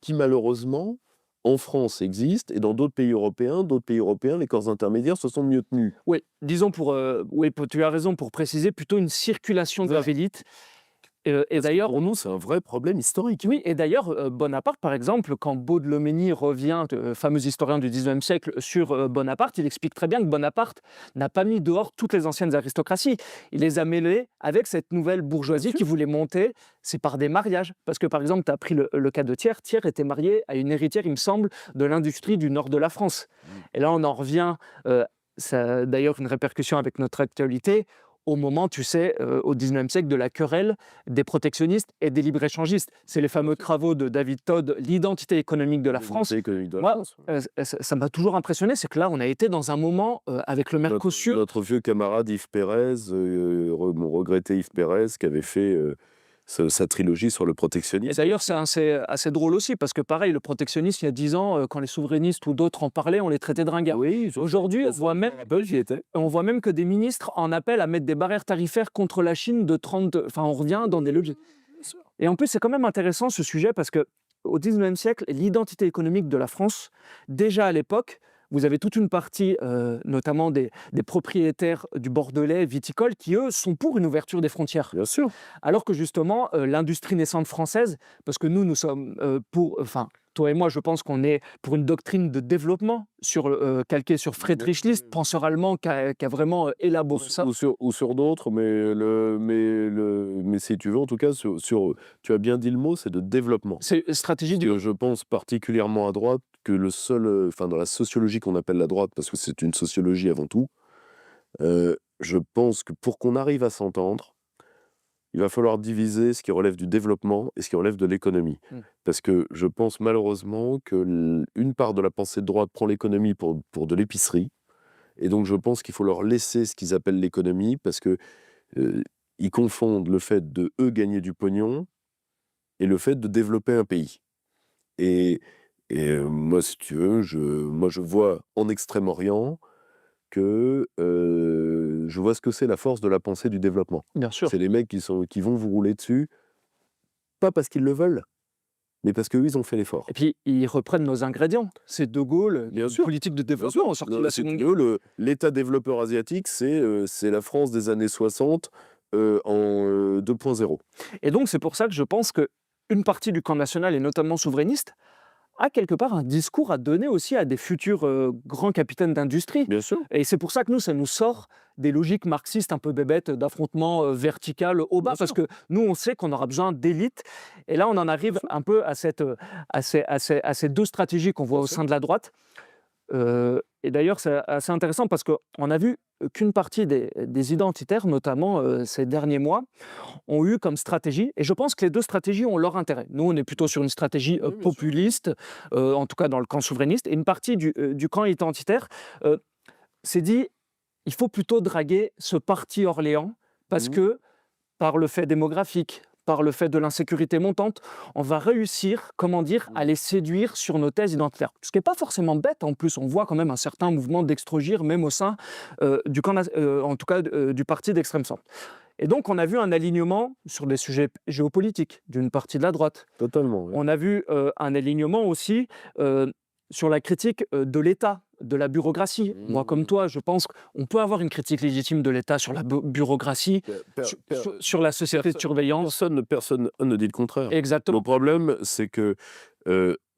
qui malheureusement, en France, existe, et dans d'autres pays européens, les corps intermédiaires se sont mieux tenus. Oui, disons oui, tu as raison, pour préciser, plutôt une circulation de Voilà. l'élite. Et Parce que d'ailleurs, pour nous, c'est un vrai problème historique. oui, et d'ailleurs, Bonaparte, par exemple, quand Baudelomény revient, fameux historien du XIXe siècle, sur Bonaparte, il explique très bien que Bonaparte n'a pas mis dehors toutes les anciennes aristocraties. Il les a mêlées avec cette nouvelle Bien bourgeoisie sûr. qui voulait monter, c'est par des mariages. Parce que, par exemple, tu as pris le cas de Thiers. Thiers était marié à une héritière, il me semble, de l'industrie du nord de la France. Et là, on en revient, ça a d'ailleurs une répercussion avec notre actualité, au moment, tu sais, au XIXe siècle, de la querelle des protectionnistes et des libre-échangistes. C'est les Bien fameux sûr. travaux de David Todd, «L'identité économique de la France». L'identité économique de la Moi, France, ouais. ça m'a toujours impressionné, c'est que là, on a été dans un moment, avec le Mercosur. Notre vieux camarade Yves Pérez, mon regretté Yves Pérez, qui avait fait, sa trilogie sur le Et protectionnisme. d'ailleurs, c'est assez drôle aussi, parce que pareil, le protectionnisme, il y a 10 ans, quand les souverainistes ou d'autres en parlaient, on les traitait de ringards. Oui, Aujourd'hui, j'y étais. on voit même que des ministres en appellent à mettre des barrières tarifaires contre la Chine de 30, enfin, on revient dans des logiques. Bien sûr. Et en plus, c'est quand même intéressant ce sujet, parce qu'au XIXe siècle, l'identité économique de la France, déjà à l'époque, vous avez toute une partie, notamment des propriétaires du Bordelais viticole, qui, eux, sont pour une ouverture des frontières. Bien sûr. Alors que justement, l'industrie naissante française, parce que nous sommes enfin, toi et moi, je pense qu'on est pour une doctrine de développement calquée sur Friedrich List, penseur allemand qui a vraiment élaboré ça. Ou sur d'autres, mais si tu veux, en tout cas, tu as bien dit le mot, c'est de développement. C'est stratégie Parce du. que je pense particulièrement à droite que le seul, enfin, dans la sociologie qu'on appelle la droite, parce que c'est une sociologie avant tout, je pense que pour qu'on arrive à s'entendre, il va falloir diviser ce qui relève du développement et ce qui relève de l'économie. Mmh. Parce que je pense malheureusement que une part de la pensée de droite prend l'économie pour de l'épicerie, et donc je pense qu'il faut leur laisser ce qu'ils appellent l'économie, parce que ils confondent le fait de, eux, gagner du pognon et le fait de développer un pays. Et moi, si tu veux, je vois en Extrême-Orient que, je vois ce que c'est la force de la pensée du développement. Bien sûr. C'est les mecs qui vont vous rouler dessus, pas parce qu'ils le veulent, mais parce qu'eux, ils ont fait l'effort. Et puis, ils reprennent nos ingrédients. C'est De Gaulle, Bien une sûr. politique de Bien développement sûr. au sorti de Non, la si Seconde tu Guerre. veux, l'État développeur asiatique, c'est la France des années 60, en 2.0. Et donc, c'est pour ça que je pense qu'une partie du camp national, et notamment souverainiste, a quelque part un discours à donner aussi à des futurs grands capitaines d'industrie. Bien sûr. Et c'est pour ça que nous, ça nous sort des logiques marxistes un peu bébêtes d'affrontement vertical au bas, Bien parce sûr. que nous, on sait qu'on aura besoin d'élites. Et là, on en arrive un peu à ces deux stratégies qu'on voit Bien au sûr. sein de la droite. Et d'ailleurs, c'est assez intéressant, parce qu'on a vu qu'une partie des identitaires, notamment ces derniers mois, ont eu comme stratégie, et je pense que les deux stratégies ont leur intérêt. Nous, on est plutôt sur une stratégie Oui, bien sûr. populiste, en tout cas dans le camp souverainiste, et une partie du camp identitaire euh, s'est dit, il faut plutôt draguer ce parti Orléans, parce Mmh. que, par le fait démographique, par le fait de l'insécurité montante, on va réussir, comment dire, à les séduire sur nos thèses identitaires. Ce qui n'est pas forcément bête, en plus, on voit quand même un certain mouvement d'extrogir, même au sein en tout cas, du parti d'extrême centre. Et donc, on a vu un alignement sur des sujets géopolitiques d'une partie de la droite. Totalement, oui. On a vu un alignement aussi sur la critique de l'État, de la bureaucratie. Moi, comme toi, je pense qu'on peut avoir une critique légitime de l'État sur la bureaucratie, sur la société de surveillance. Personne ne dit le contraire. Exactement. Le problème, c'est que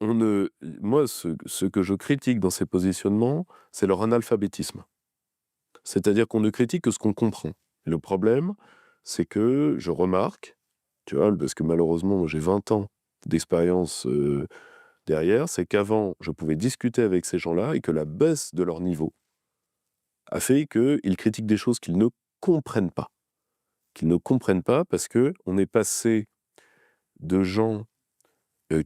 moi, ce que je critique dans ces positionnements, c'est leur analphabétisme. C'est-à-dire qu'on ne critique que ce qu'on comprend. Et le problème, c'est que je remarque, tu vois, parce que malheureusement, j'ai 20 ans d'expérience derrière, c'est qu'avant, je pouvais discuter avec ces gens-là et que la baisse de leur niveau a fait qu'ils critiquent des choses qu'ils ne comprennent pas. Qu'ils ne comprennent pas parce qu'on est passé de gens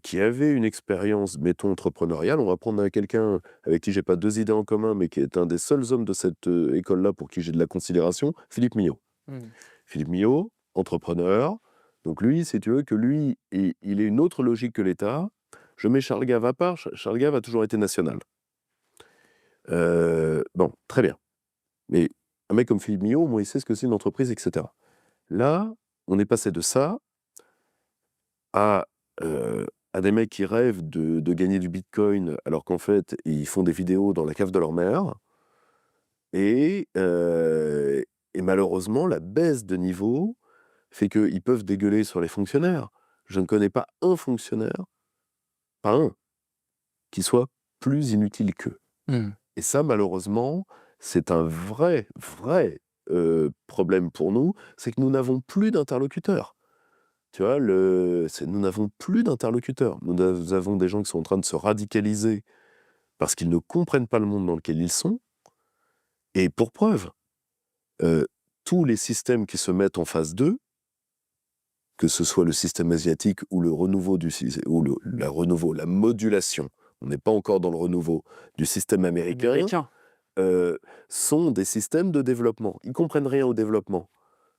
qui avaient une expérience, mettons, entrepreneuriale. On va prendre quelqu'un avec qui j'ai pas 2 idées en commun, mais qui est un des seuls hommes de cette école-là pour qui j'ai de la considération, Philippe Millot. Philippe Millot, entrepreneur. Donc lui, si tu veux, que lui, il ait une autre logique que l'État. Je mets Charles Gave à part. Charles Gave a toujours été national. Bon, très bien. Mais un mec comme Philippe Millot, au moins, il sait ce que c'est une entreprise, etc. Là, on est passé de ça à des mecs qui rêvent de gagner du bitcoin, alors qu'en fait, ils font des vidéos dans la cave de leur mère. Et malheureusement, la baisse de niveau fait qu'ils peuvent dégueuler sur les fonctionnaires. Je ne connais pas un fonctionnaire, pas un, qui soit plus inutile qu'eux. Et ça, malheureusement, c'est un vrai problème pour nous, c'est que nous n'avons plus d'interlocuteurs. Tu vois, nous n'avons plus d'interlocuteurs. Nous avons des gens qui sont en train de se radicaliser parce qu'ils ne comprennent pas le monde dans lequel ils sont. Et pour preuve, tous les systèmes qui se mettent en face d'eux, que ce soit le système asiatique ou le renouveau la modulation, on n'est pas encore dans le renouveau du système américain, sont des systèmes de développement. Ils ne comprennent rien au développement.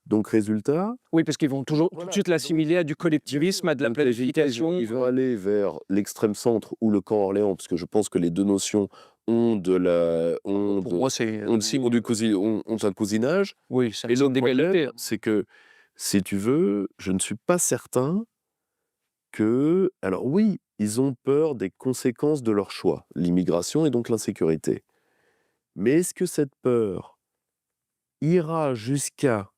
Donc, résultat... Oui, parce qu'ils vont toujours tout de suite l'assimiler à du collectivisme, à de la planification. Ils vont aller vers l'extrême centre ou le camp Orléans, parce que je pense que les deux notions ont Pour moi, c'est ont un cousinage. Oui, c'est Et une égalité. c'est que, si tu veux, je ne suis pas certain que... Alors oui, ils ont peur des conséquences de leur choix, l'immigration et donc l'insécurité. Mais est-ce que cette peur ira jusqu'à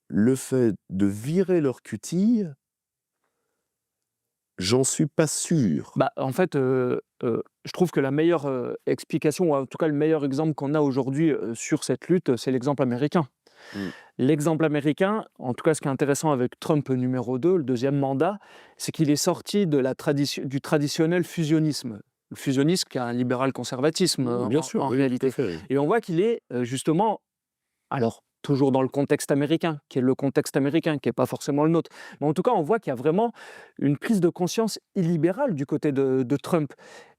le fait de virer leur cutille? J'en suis pas sûr. En fait, je trouve que la meilleure explication, ou en tout cas le meilleur exemple qu'on a aujourd'hui sur cette lutte, c'est l'exemple américain. L'exemple américain, en tout cas ce qui est intéressant avec Trump numéro 2, le deuxième mandat, c'est qu'il est sorti de du traditionnel fusionnisme. Le fusionnisme qui est un libéral-conservatisme Bien sûr, en oui, réalité. tout à fait. Et on voit qu'il est justement, alors toujours dans le contexte américain, qui est le contexte américain, qui n'est pas forcément le nôtre. Mais en tout cas, on voit qu'il y a vraiment une prise de conscience illibérale du côté de Trump.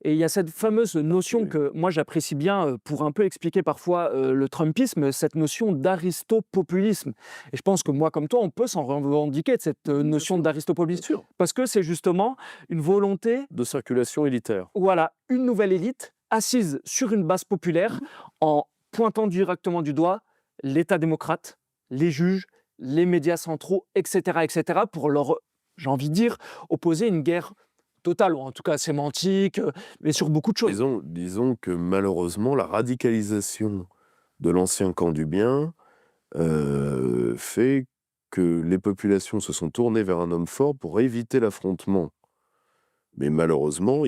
Et il y a cette fameuse notion que moi j'apprécie bien pour un peu expliquer parfois le Trumpisme, cette notion d'aristopopulisme. Et je pense que moi, comme toi, on peut s'en revendiquer de cette notion d'aristopopulisme. Parce que c'est justement une volonté de circulation élitaire. Voilà, une nouvelle élite assise sur une base populaire en pointant directement du doigt l'État démocrate, les juges, les médias centraux, etc., pour leur, j'ai envie de dire, opposer une guerre totale, ou en tout cas sémantique, mais sur beaucoup de choses. Disons que malheureusement, la radicalisation de l'ancien camp du bien fait que les populations se sont tournées vers un homme fort pour éviter l'affrontement. Mais malheureusement,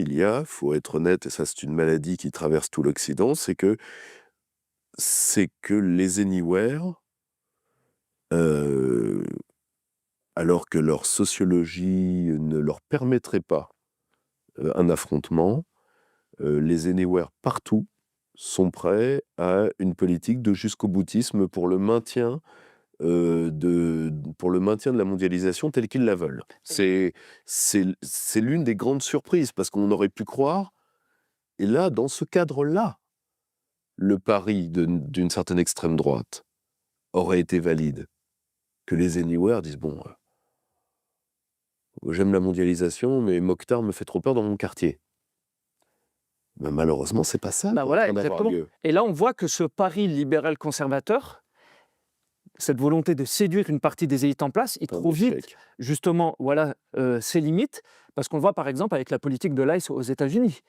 faut être honnête, et ça c'est une maladie qui traverse tout l'Occident, c'est que les Anywhere, alors que leur sociologie ne leur permettrait pas un affrontement, les Anywhere partout sont prêts à une politique de jusqu'au-boutisme pour le maintien de la mondialisation telle qu'ils la veulent. C'est l'une des grandes surprises, parce qu'on aurait pu croire, et là, dans ce cadre-là, le pari d'une certaine extrême droite aurait été valide. Que les Anywhere disent, bon, j'aime la mondialisation, mais Mokhtar me fait trop peur dans mon quartier. Ben, malheureusement, c'est pas ça Bah qui est en voilà, train d'avoir exactement. lieu. Et là, on voit que ce pari libéral-conservateur, cette volonté de séduire une partie des élites en place, il C'est un trouve vite, échec. justement, voilà, ses limites, parce qu'on le voit par exemple avec la politique de l'ICE aux États-Unis.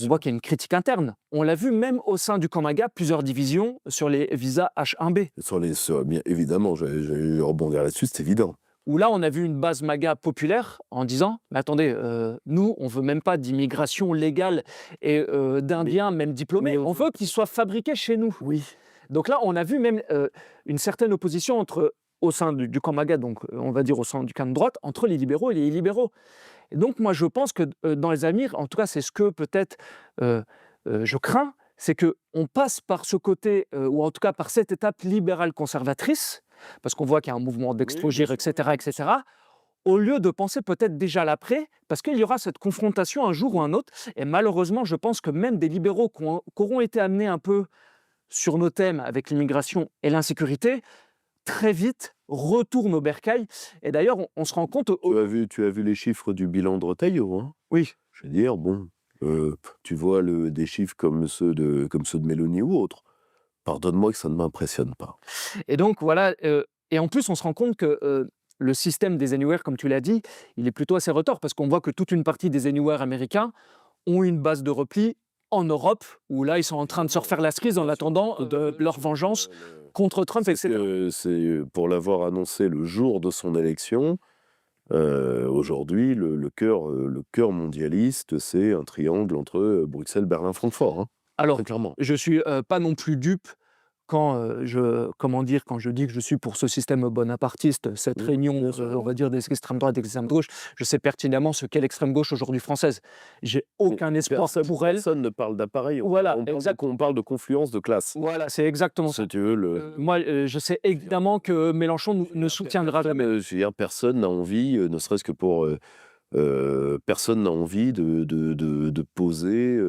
On voit qu'il y a une critique interne. On l'a vu même au sein du camp MAGA, plusieurs divisions sur les visas H1B. Bien évidemment, j'allais rebondir là-dessus, c'est évident. Où là, on a vu une base MAGA populaire en disant « Mais attendez, nous, on veut même pas d'immigration légale et d'Indiens, même diplômés. mais On veut qu'ils soient fabriqués chez nous. » Oui. Donc là, on a vu même une certaine opposition au sein du camp MAGA, donc on va dire au sein du camp de droite, entre les libéraux et les illibéraux. Et donc moi, je pense que dans les avenirs, en tout cas, c'est ce que peut-être je crains, c'est qu'on passe par ce côté, ou en tout cas par cette étape libérale conservatrice, parce qu'on voit qu'il y a un mouvement Oui, d'explosion, bien sûr. etc., au lieu de penser peut-être déjà à l'après, parce qu'il y aura cette confrontation un jour ou un autre. Et malheureusement, je pense que même des libéraux qui auront été amenés un peu sur nos thèmes avec l'immigration et l'insécurité, très vite retournent au bercail. Et d'ailleurs, on se rend compte... Tu as vu les chiffres du bilan de Retailleau, hein? Oui, Je veux dire, bon, tu vois des chiffres comme ceux de Mélanie ou autres. Pardonne-moi que ça ne m'impressionne pas. et donc voilà, et en plus, on se rend compte que le système des Anywhere, comme tu l'as dit, il est plutôt assez retors, parce qu'on voit que toute une partie des Anywhere américains ont une base de repli en Europe, où là, ils sont en train de se refaire la cerise en attendant de leur vengeance contre Trump, etc. C'est pour l'avoir annoncé le jour de son élection. Aujourd'hui, le cœur mondialiste, c'est un triangle entre Bruxelles, Berlin, Francfort, hein, Alors, très clairement. je suis pas non plus dupe quand quand je dis que je suis pour ce système bonapartiste, cette Oui, réunion, bien sûr. on va dire, des extrêmes droites et des extrêmes gauches. Je sais pertinemment ce qu'est l'extrême gauche aujourd'hui française. J'ai aucun espoir pour elle. Personne ne parle d'appareil, Voilà, on parle de confluence de classe. voilà, c'est exactement ça. Si tu veux, Moi, je sais évidemment que Mélenchon ne soutiendra jamais. je veux dire, personne n'a envie, ne serait-ce que pour... personne n'a envie de poser...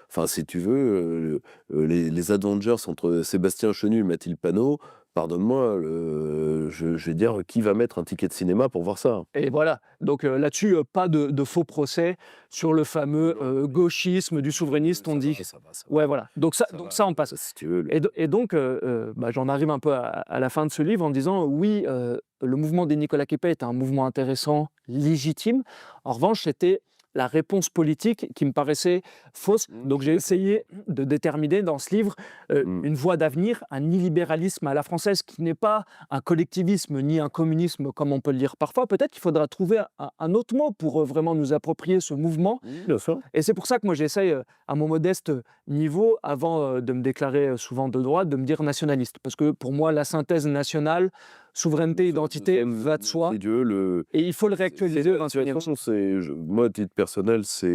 Enfin, si tu veux, les Avengers entre Sébastien Chenu et Mathilde Panot, pardonne-moi, je vais dire, qui va mettre un ticket de cinéma pour voir ça? Et voilà, donc là-dessus, pas de faux procès sur le fameux gauchisme du souverainiste, on dit. Ça va. Ouais, voilà, donc ça, on passe. Si tu veux, Et donc, j'en arrive un peu à la fin de ce livre en disant oui, le mouvement des Nicolas Quépé est un mouvement intéressant, légitime. En revanche, c'était la réponse politique qui me paraissait fausse. Donc j'ai essayé de déterminer dans ce livre une voie d'avenir, un illibéralisme à la française qui n'est pas un collectivisme ni un communisme comme on peut le dire parfois. Peut-être qu'il faudra trouver un autre mot pour vraiment nous approprier ce mouvement. bien sûr. Et c'est pour ça que moi j'essaye, à mon modeste niveau, avant de me déclarer souvent de droite, de me dire nationaliste. Parce que pour moi, la synthèse nationale, souveraineté, identité, va de soi. Si tu veux, Et il faut le réactualiser au XXIe siècle. moi, à titre personnel, si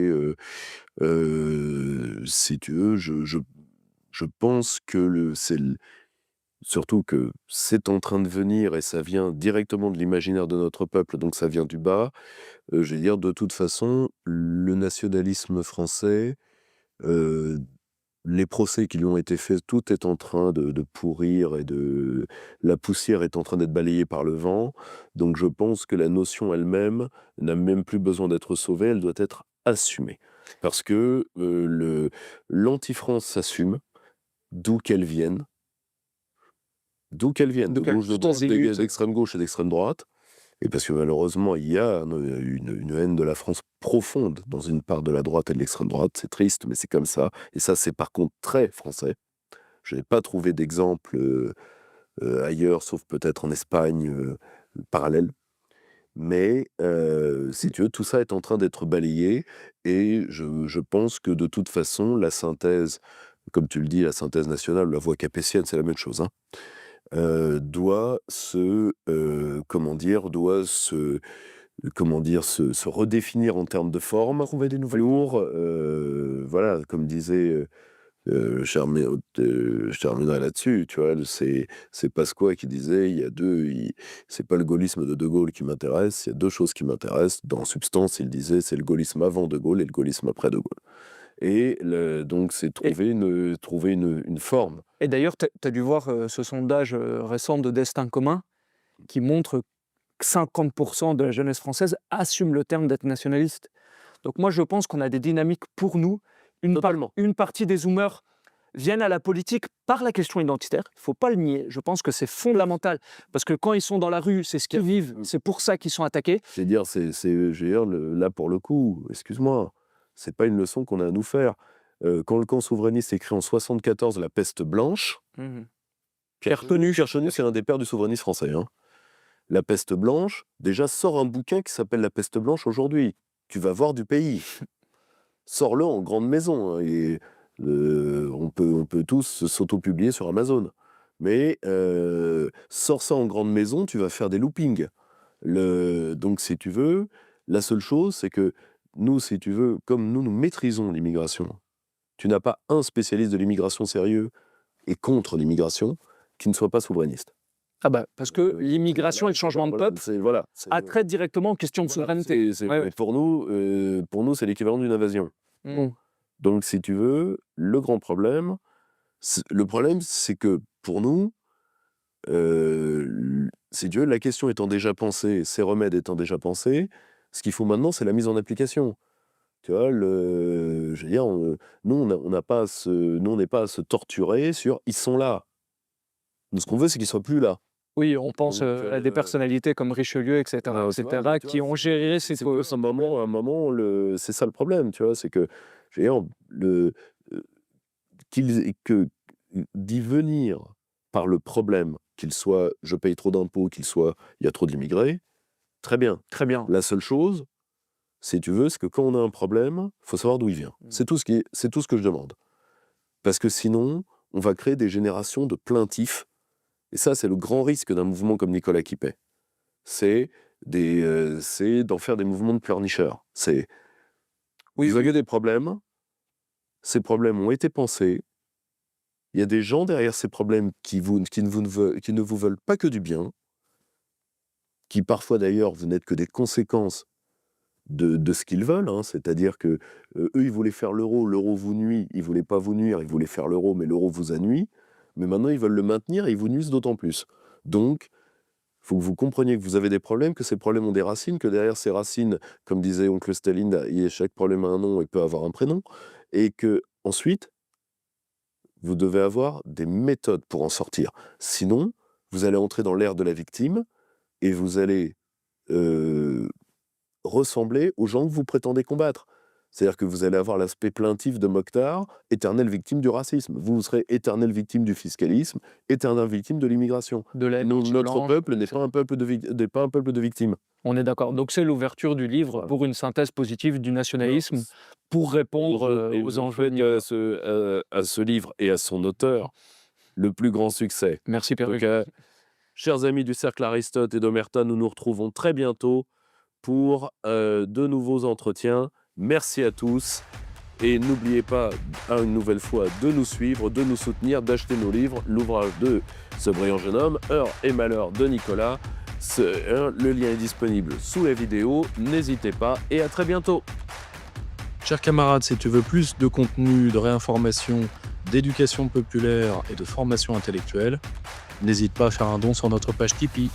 tu veux, je pense que surtout que c'est en train de venir et ça vient directement de l'imaginaire de notre peuple, donc ça vient du bas. Je veux dire, de toute façon, le nationalisme français, euh, les procès qui lui ont été faits, tout est en train de pourrir et la poussière est en train d'être balayée par le vent. Donc je pense que la notion elle-même n'a même plus besoin d'être sauvée, elle doit être assumée. Parce que l'anti-France s'assume, d'où qu'elle vienne, de gauche, de droite, d'extrême gauche et d'extrême droite. Et parce que malheureusement, il y a une haine de la France profonde dans une part de la droite et de l'extrême droite. C'est triste, mais c'est comme ça. Et ça, c'est par contre très français. Je n'ai pas trouvé d'exemple ailleurs, sauf peut-être en Espagne, parallèle. Mais si tu veux, tout ça est en train d'être balayé. Et je pense que de toute façon, la synthèse, comme tu le dis, la synthèse nationale, la voie capétienne, c'est la même chose, hein, doit se redéfinir en termes de forme. Trouver des nouvelles. Pour, voilà, comme disait, je terminerai là-dessus, tu vois, c'est Pasqua qui disait, c'est pas le gaullisme de Gaulle qui m'intéresse, il y a deux choses qui m'intéressent. Dans Substance, il disait, c'est le gaullisme avant De Gaulle et le gaullisme après De Gaulle. Et donc, c'est trouver une forme. Et d'ailleurs, tu as dû voir ce sondage récent de Destin commun qui montre 50% de la jeunesse française assume le terme d'être nationaliste. Donc moi, je pense qu'on a des dynamiques pour nous. Totalement. Une partie des zoomers viennent à la politique par la question identitaire. Il ne faut pas le nier. Je pense que c'est fondamental. Parce que quand ils sont dans la rue, c'est ce qu'ils vivent. C'est pour ça qu'ils sont attaqués. Je veux dire, là, pour le coup, excuse-moi, c'est pas une leçon qu'on a à nous faire. Quand le camp souverainiste écrit en 74 La peste blanche, Pierre Tenu, c'est un des pères du souverainisme français. Hein. La peste blanche, déjà, sort un bouquin qui s'appelle La peste blanche aujourd'hui. Tu vas voir du pays. Sors-le en grande maison. Hein, et on peut tous s'auto-publier sur Amazon. Mais sors ça en grande maison, tu vas faire des loopings. Donc, si tu veux, la seule chose, c'est que nous, si tu veux, comme nous maîtrisons l'immigration, tu n'as pas un spécialiste de l'immigration sérieux et contre l'immigration qui ne soit pas souverainiste. Ah bah, parce que l'immigration et le changement de peuple attrait directement aux questions de souveraineté. Pour nous, c'est l'équivalent d'une invasion. Donc, si tu veux, le problème, c'est que pour nous, si tu veux, la question étant déjà pensée, ces remèdes étant déjà pensés, ce qu'il faut maintenant, c'est la mise en application. Tu vois, je veux dire, nous, on n'est pas à se torturer sur « ils sont là ». Nous, ce qu'on veut, c'est qu'ils ne soient plus là. Oui, on pense à des personnalités comme Richelieu, etc., qui ont géré ces causes. À un moment, c'est ça le problème, tu vois, c'est que, je veux dire, d'y venir par le problème, qu'il soit « je paye trop d'impôts », qu'il soit « il y a trop d'immigrés », très bien. Très bien. La seule chose, si tu veux, c'est que quand on a un problème, il faut savoir d'où il vient. C'est tout ce que je demande. Parce que sinon, on va créer des générations de plaintifs. Et ça, c'est le grand risque d'un mouvement comme Nicolas Quipet. C'est d'en faire des mouvements de pleurnicheurs. Vous avez des problèmes, ces problèmes ont été pensés, il y a des gens derrière ces problèmes qui ne vous veulent pas que du bien, qui parfois d'ailleurs vous n'êtes que des conséquences de ce qu'ils veulent, hein, c'est-à-dire que eux, ils voulaient faire l'euro vous nuit, ils ne voulaient pas vous nuire, ils voulaient faire l'euro, mais l'euro vous a nuit, mais maintenant ils veulent le maintenir et ils vous nuisent d'autant plus. Donc, il faut que vous compreniez que vous avez des problèmes, que ces problèmes ont des racines, que derrière ces racines, comme disait oncle Staline, chaque problème a un nom et peut avoir un prénom, et que ensuite, vous devez avoir des méthodes pour en sortir. Sinon, vous allez entrer dans l'ère de la victime et vous allez ressembler aux gens que vous prétendez combattre. C'est-à-dire que vous allez avoir l'aspect plaintif de Mokhtar, éternelle victime du racisme. Vous serez éternelle victime du fiscalisme, éternelle victime de l'immigration. Notre peuple n'est pas un peuple de victimes. On est d'accord. Donc c'est l'ouverture du livre pour une synthèse positive du nationalisme, pour répondre aux enjeux. À ce livre et à son auteur, le plus grand succès. Merci Pierre. Chers amis du Cercle Aristote et d'Omerta, nous nous retrouvons très bientôt pour de nouveaux entretiens. Merci à tous et n'oubliez pas une nouvelle fois de nous suivre, de nous soutenir, d'acheter nos livres, l'ouvrage de ce brillant jeune homme, Heures et malheurs de Nicolas. Le lien est disponible sous la vidéo, n'hésitez pas et à très bientôt. Chers camarades, si tu veux plus de contenu, de réinformation, d'éducation populaire et de formation intellectuelle, n'hésite pas à faire un don sur notre page Tipeee.